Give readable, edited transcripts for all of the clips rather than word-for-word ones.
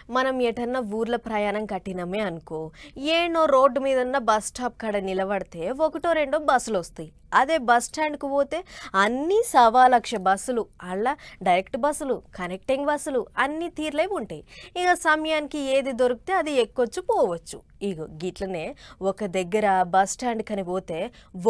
మనం ఎటన్నా ఊర్ల ప్రయాణం కట్టినమే అనుకో, ఏనో రోడ్డు మీదన్న బస్ స్టాప్ కాడ నిలబడితే ఒకటో రెండో బస్సులు వస్తాయి. అదే బస్ స్టాండ్కు పోతే అన్నీ 1,00,000 బస్సులు, అలా డైరెక్ట్ బస్సులు, కనెక్టింగ్ బస్సులు అన్ని తీర్లే ఉంటాయి. ఇక సమయానికి ఏది దొరికితే అది ఎక్కొచ్చు పోవచ్చు. ఇగో గిట్లనే ఒక దగ్గర బస్ స్టాండ్ కని పోతే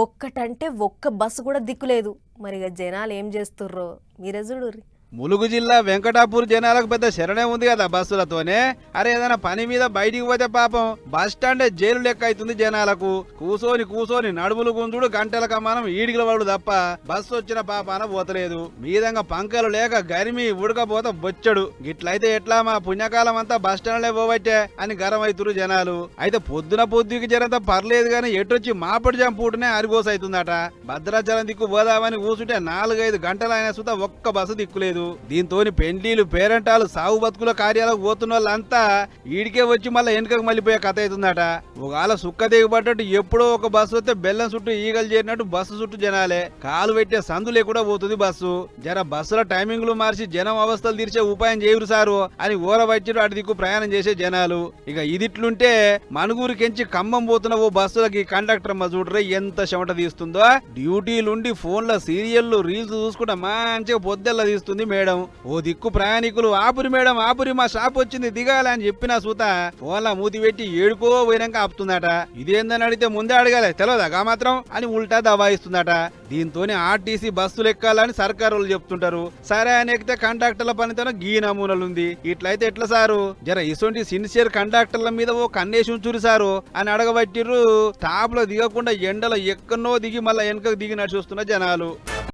ఒక్కటంటే ఒక్క బస్సు కూడా దిక్కులేదు. మరి ఇక జనాలు ఏం చేస్తుర్రో మీరే చూడుర్రి. ములుగు జిల్లా వెంకటాపూర్ జనాలకు పెద్ద శరణే ఉంది కదా బస్సులతోనే. అరే ఏదైనా పని మీద బయటికి పోతే పాపం బస్ స్టాండే జైలు లెక్క అవుతుంది జనాలకు. కూసోని నడుములు గుంజుడు గంటల కమానం ఈడిగిల వాడు తప్ప బస్సు వచ్చిన పాపాన పోతలేదు. మీదంగా పంకలు లేక గరిమి ఉడకపోతే బొచ్చడు. గిట్లయితే ఎట్లా మా పుణ్యకాలం అంతా బస్ స్టాండ్లే పోవట్టే అని గరమైతురు జనాలు. అయితే పొద్దుకి జరంతా పర్లేదు గాని ఎటొచ్చి మాపడి జంపుటనే అరిగోస అవుతుందట. భద్రాచలం దిక్కు పోదామని కూసుంటే 4-5 గంటలైనా సుతా ఒక్క బస్సు దిక్కులేదు. దీంతో పెండ్లీలు పేరంటాలు సాగు బతుకుల కార్యాలకు పోతున్న వాళ్ళంతా ఈడికే వచ్చి మళ్ళీ వెనుకకు మళ్ళీపోయే కథ అవుతుందట. ఒకవేళ సుక్క దిగబడ్డట్టు ఎప్పుడో ఒక బస్సు వస్తే బెల్లం చుట్టూ ఈగలు చేరినట్టు బస్సు చుట్టూ జనాలే. కాలు పెట్టే సందు లేకుండా పోతుంది బస్సు. జర బస్సుల టైమింగ్లు మార్చి జనం అవస్థలు తీర్చే ఉపాయం చేయరు సారు అని ఊరవచ్చిరు అటు దిక్కు ప్రయాణం చేసే జనాలు. ఇక ఇదిట్లుంటే మనుగురికెంచి ఖమ్మం పోతున్న ఓ బస్సులకి కండక్టర్ మా చూడరే ఎంత చెమట తీస్తుందో. డ్యూటీలుండి ఫోన్ల సీరియల్లు రీల్స్ చూసుకుంటా మంచిగా పొద్దెల్ల తీస్తుంది మేడం. ఓ దిక్కు ప్రయాణికులు ఆపురి మేడం ఆపురి మా షాప్ వచ్చింది దిగాలి అని చెప్పినా సూత ఫోన్ల మూతి పెట్టి ఏడుకో పోయినాక ఆపుతుందట. ఇదేందని అడిగితే ముందే అడగాలి తెలియదా మాత్రం అని ఉల్టా దబాయిస్తుందట. దీంతోనే ఆర్టీసీ బస్సులు ఎక్కాలని సర్కారు చెప్తుంటారు. సరే అని ఎక్కితే కండక్టర్ల పనితనం గీ నమూనలుంది. ఇట్లయితే ఎట్లా సారు జర ఇసొంటి సిన్సియర్ కండక్టర్ల మీద ఓ కన్నేసి ఉంచురు సారు అని అడగబట్టిర్రు. టాప్ లో దిగకుండా ఎండలో ఎక్కడో దిగి మళ్ళా వెనకకు దిగినట్టు చూస్తున్న జనాలు.